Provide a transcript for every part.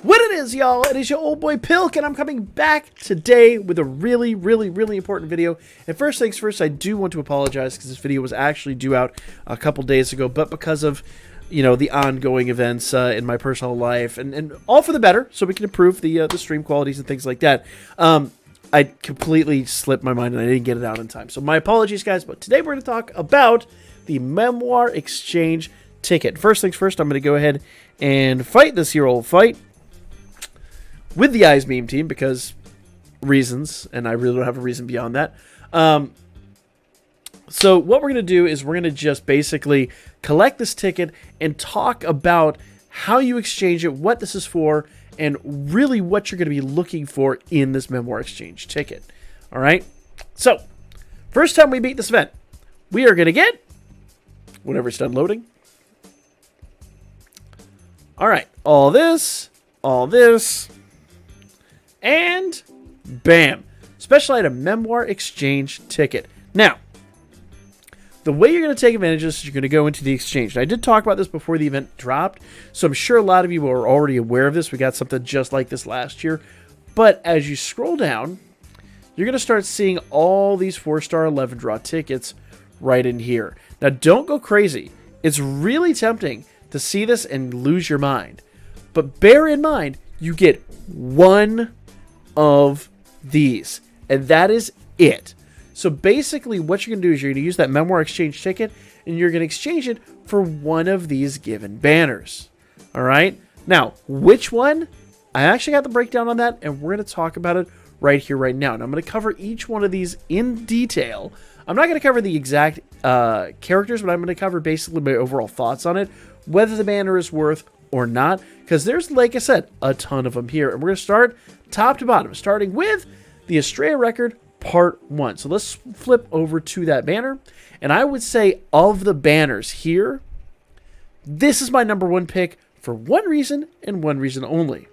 What it is, y'all, it is your old boy Pilk, and I'm coming back today with a really important video. And first things first, I do want to apologize because this video was actually due out a couple days ago, but because of, you know, the ongoing events in my personal life, and all for the better, so we can improve the stream qualities and things like that. I completely slipped my mind and I didn't get it out in time. So my apologies, guys, but today we're going to talk about the Memoir Exchange ticket. First things first, I'm going to go ahead and fight this here old fight with the Eyes Meme team because reasons, and I really don't have a reason beyond that. So what we're going to do is we're going to just basically collect this ticket and talk about how you exchange it, what this is for, and really what you're going to be looking for in this Memoir Exchange ticket. All right? So, first time we beat this event, we are going to get, whenever it's done loading. All right, all this, and bam. Special item, Memoir Exchange ticket. Now, the way you're going to take advantage of this is you're going to go into the exchange. And I did talk about this before the event dropped, so I'm sure a lot of you are already aware of this. We got something just like this last year. But as you scroll down, you're going to start seeing all these 4-star 11 draw tickets right in here. Now, don't go crazy. It's really tempting to see this and lose your mind. But bear in mind, you get one of these, and that is it. So basically what you're going to do is you're going to use that Memoir Exchange ticket and you're going to exchange it for one of these given banners. All right. Now, which one? I actually got the breakdown on that and we're going to talk about it right here, right now. And I'm going to cover each one of these in detail. I'm not going to cover the exact characters, but I'm going to cover basically my overall thoughts on it, whether the banner is worth or not, because there's, like I said, a ton of them here. And we're going to start top to bottom, starting with the Estrella record Part 1. So let's flip over to that banner. And I would say of the banners here, this is my number one pick for one reason and one reason only.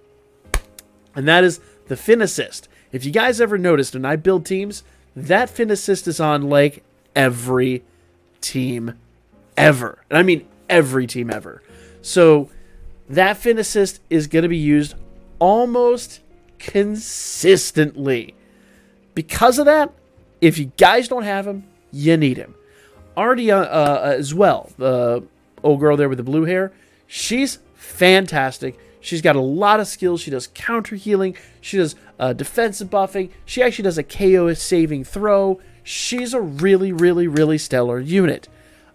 And that is the Fin Assist. If you guys ever noticed, when I build teams, that Fin Assist is on like every team ever. And I mean every team ever. So that Fin Assist is going to be used almost consistently. Because of that, if you guys don't have him, you need him. Already as well, the old girl there with the blue hair, she's fantastic. She's got a lot of skills. She does counter healing. She does defensive buffing. She actually does a KO saving throw. She's a really stellar unit.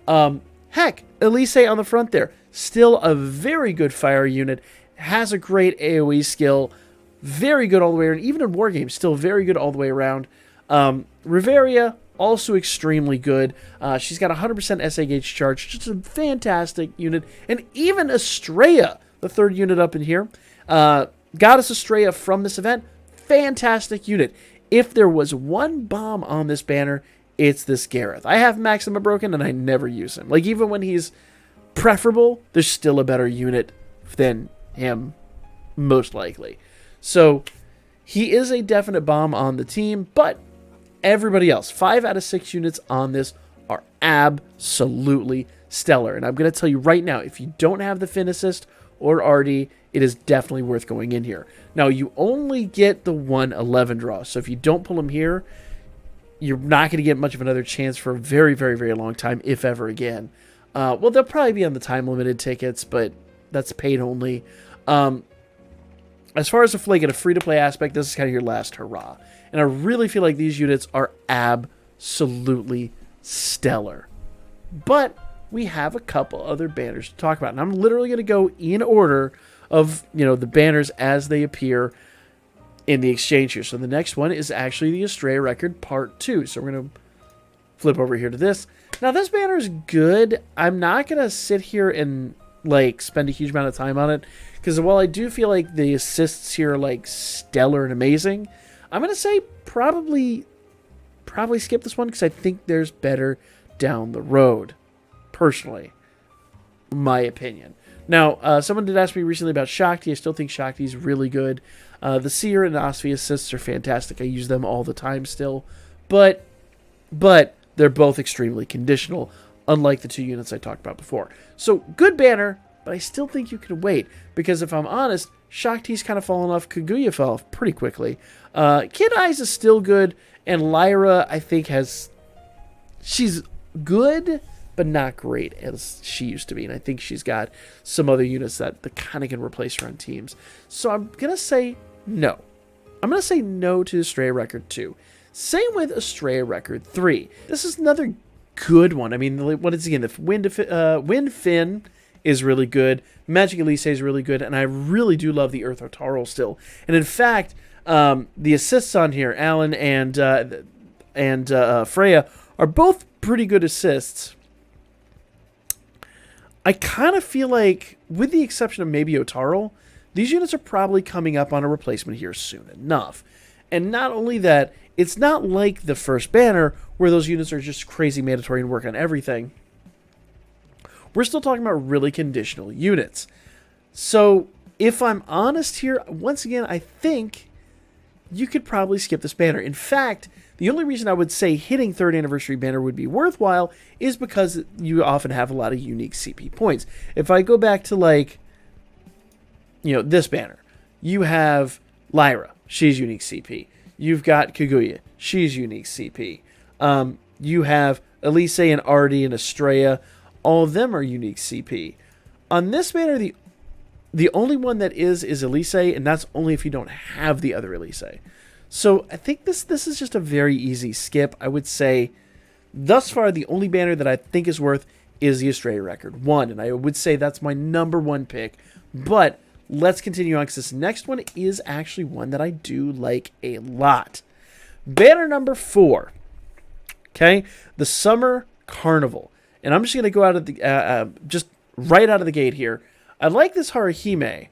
Heck, Elise on the front there, still a very good fire unit. Has a great AoE skill. Very good all the way around. Even in war games, still very good all the way around. Riveria, also extremely good. She's got 100% SA gauge charge. Just a fantastic unit. And even Estrella, the third unit up in here. Goddess Estrella from this event, fantastic unit. If there was one bomb on this banner, it's this Gareth. I have Maxima broken and I never use him. Like, even when he's preferable, there's still a better unit than him, most likely. So, he is a definite bomb on the team, but everybody else, 5 out of 6 units on this are absolutely stellar. And I'm going to tell you right now, if you don't have the Fin Assist or RD, it is definitely worth going in here. Now, you only get the 111 draw, so if you don't pull him here, you're not going to get much of another chance for a very long time, if ever again. Well, they'll probably be on the time-limited tickets, but that's paid only. As far as like in a free-to-play aspect, this is kind of your last hurrah. And I really feel like these units are absolutely stellar. But we have a couple other banners to talk about. And I'm literally going to go in order of, you know, the banners as they appear in the exchange here. So the next one is actually the Estrella record Part 2. So we're going to flip over here to this. Now, this banner is good. I'm not going to sit here and like spend a huge amount of time on it, because while I do feel like the assists here are like stellar and amazing, I'm going to say probably skip this one because I think there's better down the road, personally, my opinion. Now, someone did ask me recently about Shakti. I still think Shakti is really good. The Seer and Osvi assists are fantastic. I use them all the time still, but they're both extremely conditional, unlike the two units I talked about before. So, good banner, but I still think you can wait. Because if I'm honest, Shakti's kind of fallen off. Kaguya fell off pretty quickly. Kid Eyes is still good. And Lyra, I think, she's good, but not great as she used to be. And I think she's got some other units that kind of can replace her on teams. So I'm going to say no. I'm going to say no to Estrella Record 2. Same with Estrella Record 3. This is another good one. I mean, what is again? The Wind Fin is really good. Magic Elise is really good. And I really do love the Earth Otaral still. And in fact, the assists on here, Alan and Freya, are both pretty good assists. I kind of feel like, with the exception of maybe Otaral, these units are probably coming up on a replacement here soon enough. And not only that, it's not like the first banner where those units are just crazy mandatory and work on everything. We're still talking about really conditional units. So, if I'm honest here, once again, I think you could probably skip this banner. In fact, the only reason I would say hitting 3rd anniversary banner would be worthwhile is because you often have a lot of unique CP points. If I go back to, like, this banner, you have Lyra, she's unique CP. You've got Kaguya, she's unique CP. You have Elise and Artie and Estrella, all of them are unique CP. On this banner, the only one that is Elise, and that's only if you don't have the other Elise. So I think this is just a very easy skip. I would say, thus far, the only banner that I think is worth is the Estrella Record 1, and I would say that's my number 1 pick. But let's continue on, because this next one is actually one that I do like a lot. Banner number 4. Okay, the Summer Carnival. And I'm just going to go out of the just right out of the gate here. I like this Haruhime,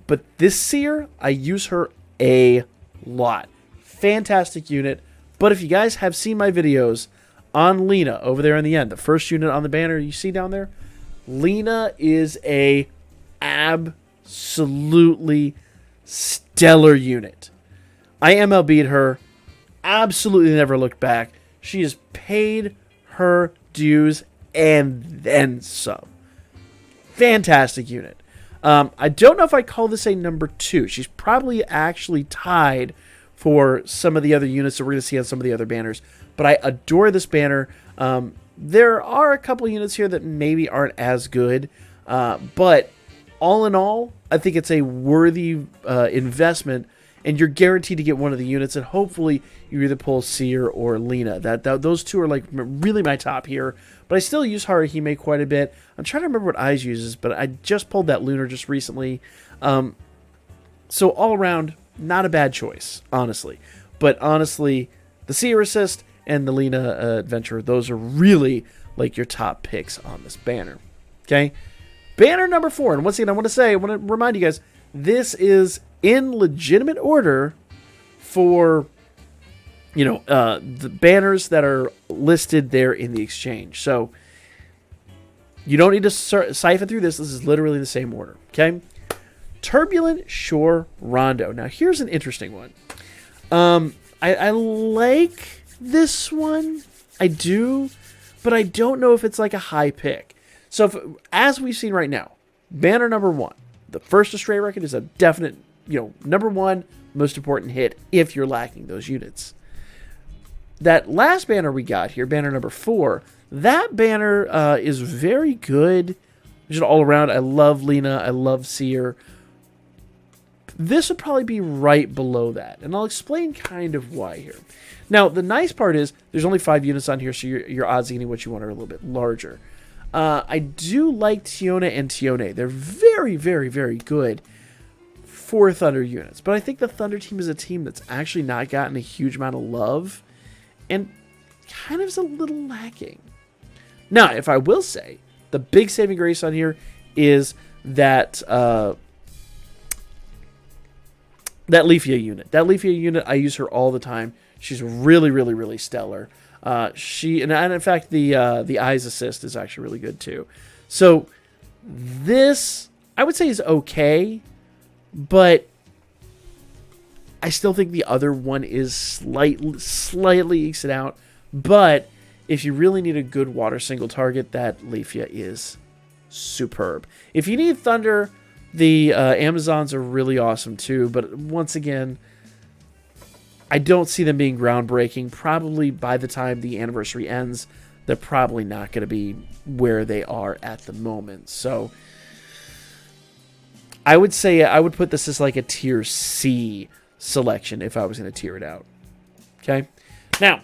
but this Seer, I use her a lot. Fantastic unit. But if you guys have seen my videos on Lena over there in the end, the first unit on the banner you see down there, Lena is a absolutely stellar unit. I MLB'd her. Absolutely never looked back. She has paid her dues and then some. Fantastic unit. I don't know if I call this a number 2. She's probably actually tied for some of the other units that we're going to see on some of the other banners. But I adore this banner. There are a couple units here that maybe aren't as good. But all in all, I think it's a worthy investment. And you're guaranteed to get one of the units. And hopefully you either pull Seer or Lena. Those two are like really my top here. But I still use Haruhime quite a bit. I'm trying to remember what Eyes uses, but I just pulled that Lunar just recently. So all around, not a bad choice, honestly. But honestly, the Seer Assist and the Lena Adventure, those are really like your top picks on this banner. Okay? Banner number 4. And once again, I want to remind you guys, this is in legitimate order for the banners that are listed there in the exchange. So you don't need to siphon through this. This is literally the same order. Okay. Turbulent Shore Rondo. Now here's an interesting one. I like this one. I do, but I don't know if it's like a high pick. So as we've seen right now, banner number 1, the first Estrella Record is a definite, number 1 most important hit if you're lacking those units. That last banner we got here, banner number 4, that banner is very good. Just all around, I love Lena, I love Seer. This would probably be right below that, and I'll explain kind of why here. Now, the nice part is there's only 5 units on here, so your odds of getting what you want are a little bit larger. I do like Tiona and Tione. They're very, very, very good for Thunder units, but I think the Thunder team is a team that's actually not gotten a huge amount of love and kind of is a little lacking. Now, if I will say, the big saving grace on here is that that Leafia unit. That Leafia unit, I use her all the time. She's really, really, really stellar. And in fact, the Eyes Assist is actually really good too. So this, I would say, is okay, but I still think the other one is slightly ekes it out. But if you really need a good water single target, that Leafia is superb. If you need Thunder, the Amazons are really awesome too. But once again, I don't see them being groundbreaking. Probably by the time the anniversary ends, they're probably not going to be where they are at the moment. So I would say I would put this as like a tier C selection if I was going to tier it out. Okay? Now,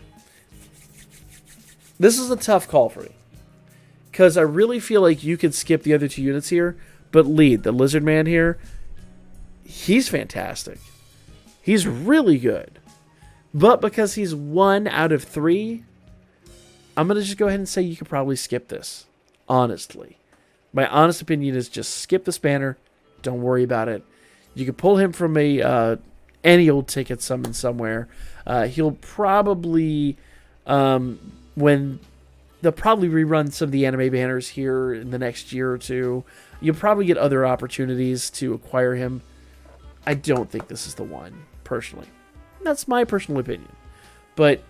this is a tough call for me, because I really feel like you could skip the other two units here, but lead, the Lizard Man here, he's fantastic. He's really good. But because he's 1 out of 3, I'm going to just go ahead and say you could probably skip this, honestly. My honest opinion is just skip this banner. Don't worry about it. You could pull him from any old ticket summon somewhere. He'll probably, when they'll probably rerun some of the anime banners here in the next year or two, you'll probably get other opportunities to acquire him. I don't think this is the one, personally. That's my personal opinion. But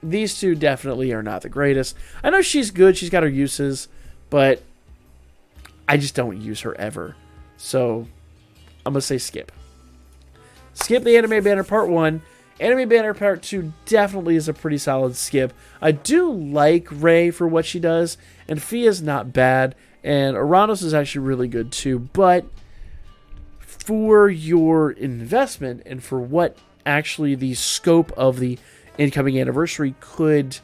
these two definitely are not the greatest. I know she's good. She's got her uses, but I just don't use her ever. So I'm going to say skip. Skip the Anime Banner Part 1. Anime Banner Part 2 definitely is a pretty solid skip. I do like Rei for what she does, and Fia's not bad, and Aranos is actually really good too, but for your investment and for what actually the scope of the incoming anniversary could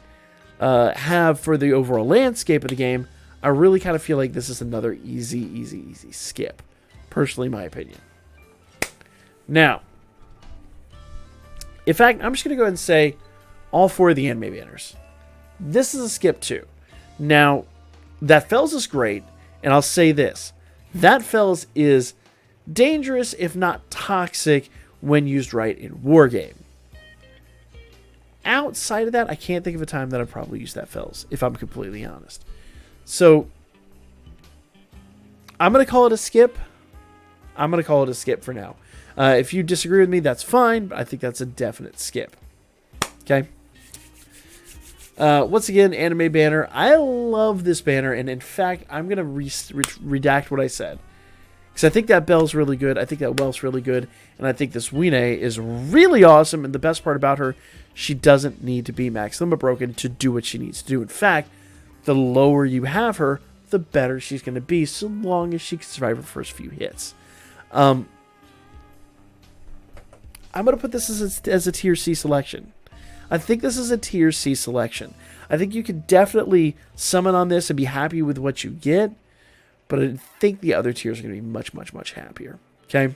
have for the overall landscape of the game, I really kind of feel like this is another easy skip. Personally, my opinion. Now, in fact, I'm just going to go ahead and say all 4 of the anime banners. This is a skip too. Now, that Fells is great, and I'll say this. That Fells is dangerous, if not toxic, when used right in Wargame. Outside of that, I can't think of a time that I've probably used that Fells, if I'm completely honest. So, I'm going to call it a skip. I'm going to call it a skip for now. If you disagree with me, that's fine, but I think that's a definite skip. Okay? Once again, Anime Banner. I love this banner, and in fact, I'm going to redact what I said. Because I think that Belle's really good, I think that Welf's really good, and I think this Wine is really awesome, and the best part about her, she doesn't need to be max limit broken to do what she needs to do. In fact, the lower you have her, the better she's going to be, so long as she can survive her first few hits. I'm going to put this as a tier C selection. I think this is a tier C selection. I think you could definitely summon on this and be happy with what you get, but I think the other tiers are going to be much, much, much happier. Okay?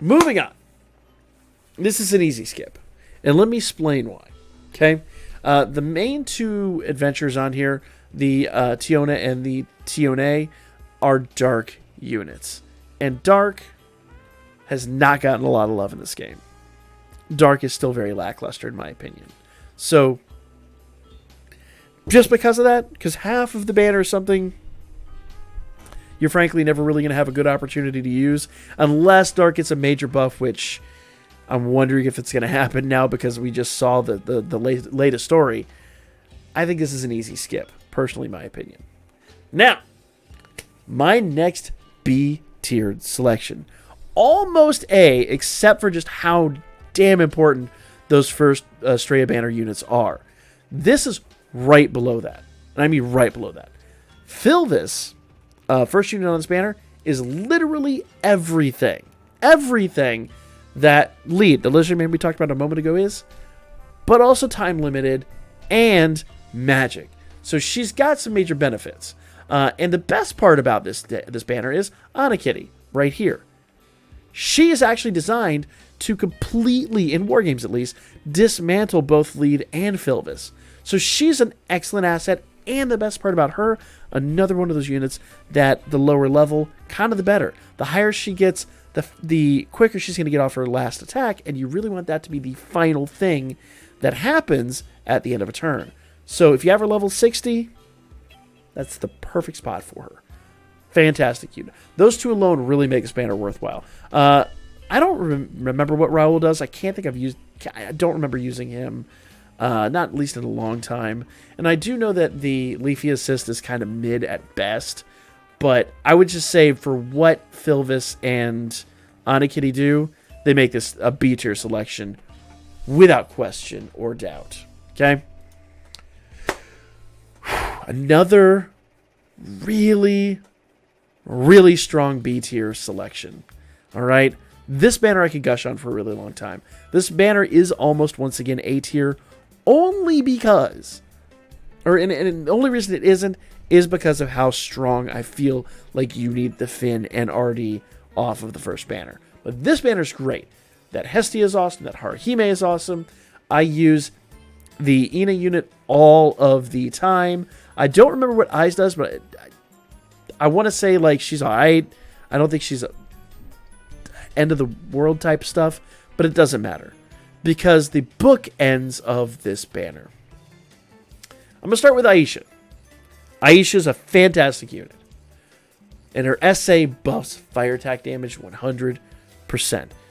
Moving on. This is an easy skip, and let me explain why. Okay? The main 2 adventures on here, the Tiona and the Tione, are dark units. And dark has not gotten a lot of love in this game. Dark is still very lackluster in my opinion. So, just because of that, because half of the banner is something you're frankly never really going to have a good opportunity to use, unless Dark gets a major buff, which I'm wondering if it's going to happen now because we just saw the latest story. I think this is an easy skip, personally my opinion. Now, my next B-tiered selection. Almost A, except for just how damn important those first Straya banner units are. This is right below that. And I mean right below that. Philvis, first unit on this banner, is literally everything. Everything that Lead, the Lizard Man we talked about a moment ago, is. But also time limited and magic. So she's got some major benefits. And the best part about this banner is Anakitty, right here. She is actually designed to completely, in Wargames at least, dismantle both Lead and Philvis. So she's an excellent asset, and the best part about her, another one of those units that the lower level, kind of the better. The higher she gets, the quicker she's going to get off her last attack, and you really want that to be the final thing that happens at the end of a turn. So if you have her level 60, that's the perfect spot for her. Fantastic unit. Those 2 alone really make this banner worthwhile. I don't remember what Raul does. I don't remember using him. not at least in a long time. And I do know that the Leafy Assist is kind of mid at best, but I would just say for what Filvis and Onakitty do, they make this a B tier selection without question or doubt. Okay? Another really, really strong B tier selection. All right? This banner I could gush on for a really long time. This banner is almost, once again, A tier, only because, and the only reason it isn't is because of how strong I feel like you need the Finn and Artie off of the first banner. But this banner's great. That Hestia is awesome. That Haruhime is awesome. I use the Ina unit all of the time. I don't remember what Eyes does, but I want to say like she's alright. I don't think she's end of the world type stuff, but it doesn't matter because the book ends of this banner. I'm going to start with Aisha. Aisha is a fantastic unit. And her SA buffs fire attack damage 100%.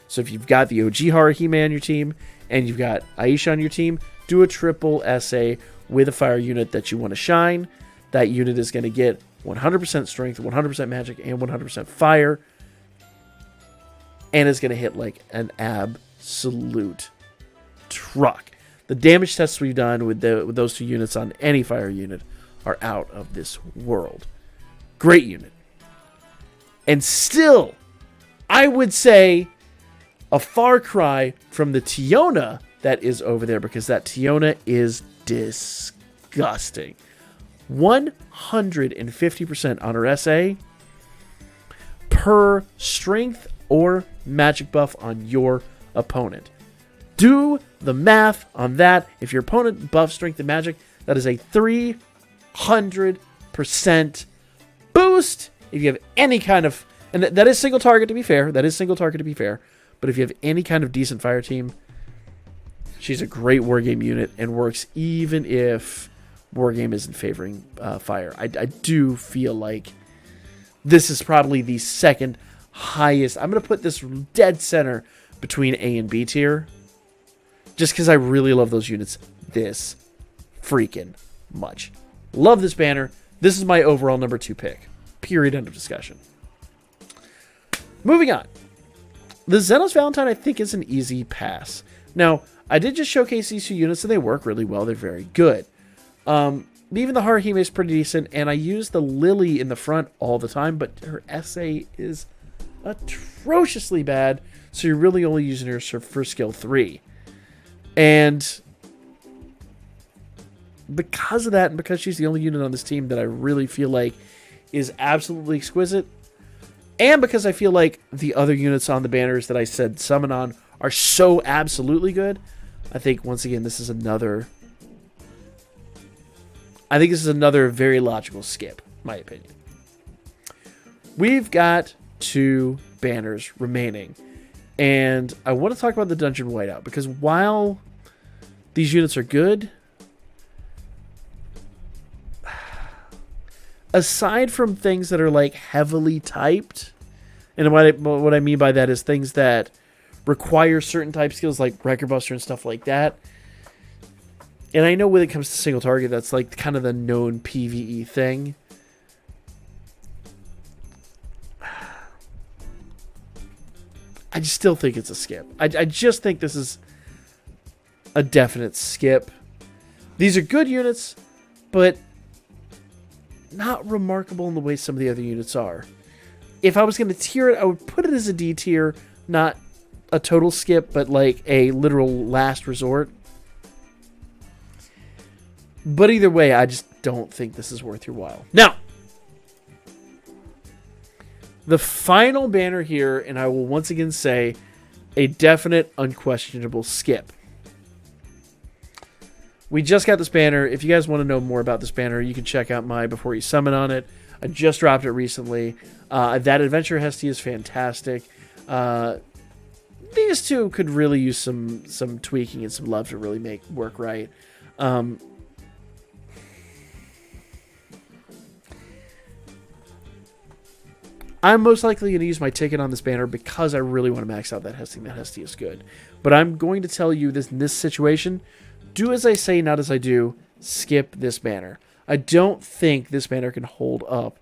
So if you've got the OG Haruhime on your team and you've got Aisha on your team, do a triple SA with a fire unit that you want to shine. That unit is going to get 100% strength, 100% magic, and 100% fire. And it's going to hit like an absolute truck. The damage tests we've done with those two units on any fire unit are out of this world. Great unit. And still, I would say a far cry from the Tiona that is over there, because that Tiona is disgusting. 150% on her SA per strength or magic buff on your opponent. Do the math on that. If your opponent buffs strength and magic, that is a 300% boost. If you have any kind of, and that is single target to be fair. That is single target to be fair. But if you have any kind of decent fire team, she's a great wargame unit and works even if wargame isn't favoring fire. I do feel like this is probably the second highest. I'm going to put this dead center between A and B tier, just because I really love those units this freaking much. Love this banner. This is my overall number 2 pick. Period. End of discussion. Moving on. The Xenos Valentine, I think, is an easy pass. Now, I did just showcase these 2 units, and they work really well. They're very good. Even the Haruhime is pretty decent, and I use the Lily in the front all the time, but her SA is atrociously bad, so you're really only using her for skill 3. And because of that, and because she's the only unit on this team that I really feel like is absolutely exquisite, and because I feel like the other units on the banners that I said summon on are so absolutely good, I think, once again, this is another very logical skip, my opinion. We've got 2 banners remaining, and I want to talk about the Dungeon Whiteout, because while these units are good, aside from things that are like heavily typed, and what I mean by that is things that require certain type skills like Record Buster and stuff like that. And I know when it comes to single target, that's like kind of the known PvE thing. I just still think it's a skip. I just think this is a definite skip. These are good units, but not remarkable in the way some of the other units are. If I was going to tier it, I would put it as a D tier, not a total skip, but like a literal last resort. But either way, I just don't think this is worth your while. Now, the final banner here, and I will once again say a definite, unquestionable skip. We just got this banner. If you guys want to know more about this banner, you can check out my Before You Summon on it. I just dropped it recently. That Adventure Hestia is fantastic. These 2 could really use some tweaking and some love to really make work right. I'm most likely going to use my ticket on this banner because I really want to max out that Hestia. That Hestia is good. But I'm going to tell you this in this situation, do as I say, not as I do. Skip this banner. I don't think this banner can hold up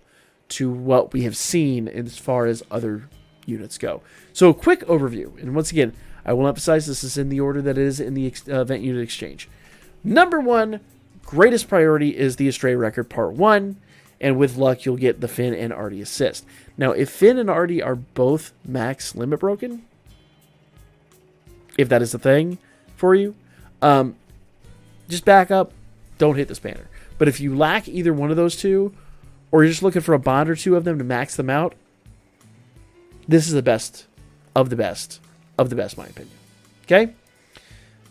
to what we have seen as far as other units go. So a quick overview, and once again, I will emphasize this is in the order that it is in the event unit exchange. Number 1, greatest priority is the Astray Record Part 1, and with luck you'll get the Finn and Artie assist. Now if Finn and Artie are both max limit broken, if that is the thing for you, just back up, don't hit this banner. But if you lack either one of those two, or you're just looking for a bond or two of them to max them out, this is the best of the best of the best, in my opinion. Okay?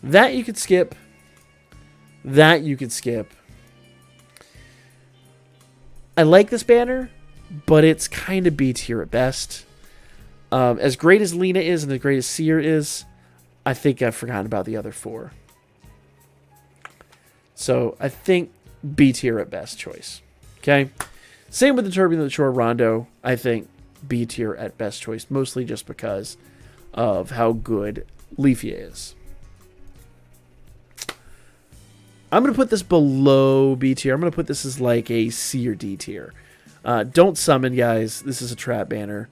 That you could skip. That you could skip. I like this banner, but it's kind of B tier at best. As great as Lena is and as great as Seer is, I think I've forgotten about the other 4. So I think B tier at best choice. Okay? Same with the Turbulent Shore Rondo. I think B tier at best choice, mostly just because of how good Leafia is. I'm going to put this below B tier. I'm going to put this as like a C or D tier. Don't summon, guys. This is a trap banner.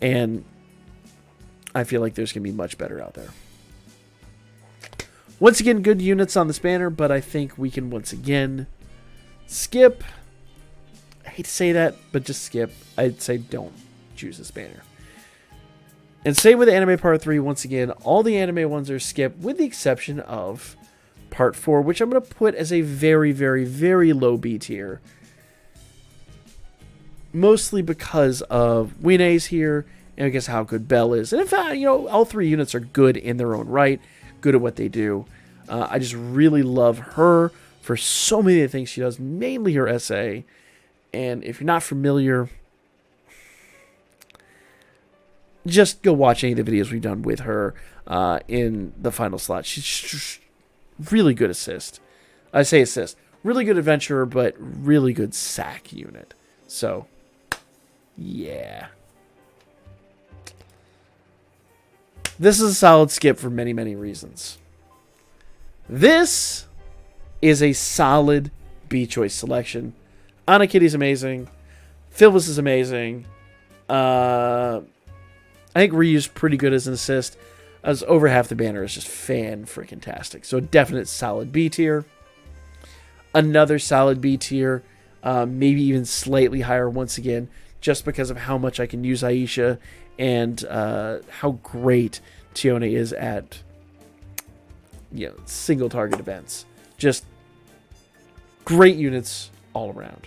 And I feel like there's going to be much better out there. Once again, good units on this banner, but I think we can once again skip. I hate to say that, but just skip. I'd say don't choose this banner. And same with the anime part 3. Once again, all the anime ones are skipped with the exception of part 4, which I'm going to put as a very, very, very low B tier. Mostly because of Wine's here, and I guess how good Belle is. And in fact, you know, all 3 units are good in their own right, good at what they do. I just really love her for so many of the things she does, mainly her SA. And if you're not familiar, just go watch any of the videos we've done with her in the final slot. She's really good assist. I say assist. Really good adventurer, but really good sack unit. So, yeah. This is a solid skip for many, many reasons. This is a solid B choice selection. Anna Kitty's amazing. Phyllis is amazing. I think Ryu's pretty good as an assist. As over half the banner is just fan-freaking-tastic. So a definite solid B tier. Another solid B tier. Maybe even slightly higher once again. Just because of how much I can use Aisha. And how great Tione is at single target events. Just great units all around.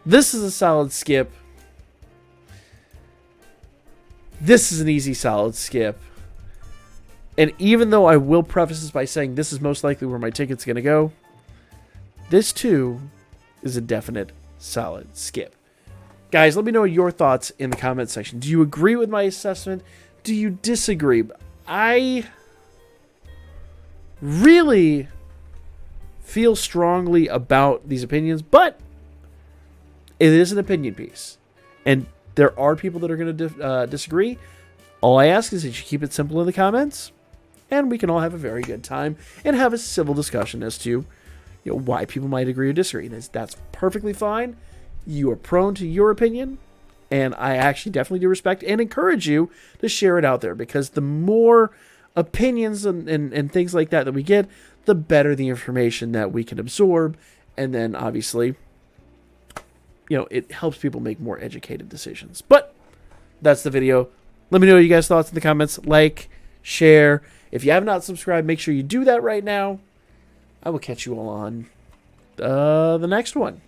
This is a solid skip. This is an easy solid skip. And even though I will preface this by saying this is most likely where my ticket's going to go, this too is a definite solid skip. Guys, let me know your thoughts in the comment section. Do you agree with my assessment? Do you disagree? I really feel strongly about these opinions, but it is an opinion piece. And there are people that are going to disagree. All I ask is that you keep it simple in the comments, and we can all have a very good time and have a civil discussion as to why people might agree or disagree. And that's perfectly fine. You are prone to your opinion, and I actually definitely do respect and encourage you to share it out there, because the more opinions and things like that we get, the better the information that we can absorb, and then obviously it helps people make more educated decisions. But that's the video. Let me know what you guys' thoughts in the comments. Like, share. If you have not subscribed, make sure you do that right now. I will catch you all on the next one.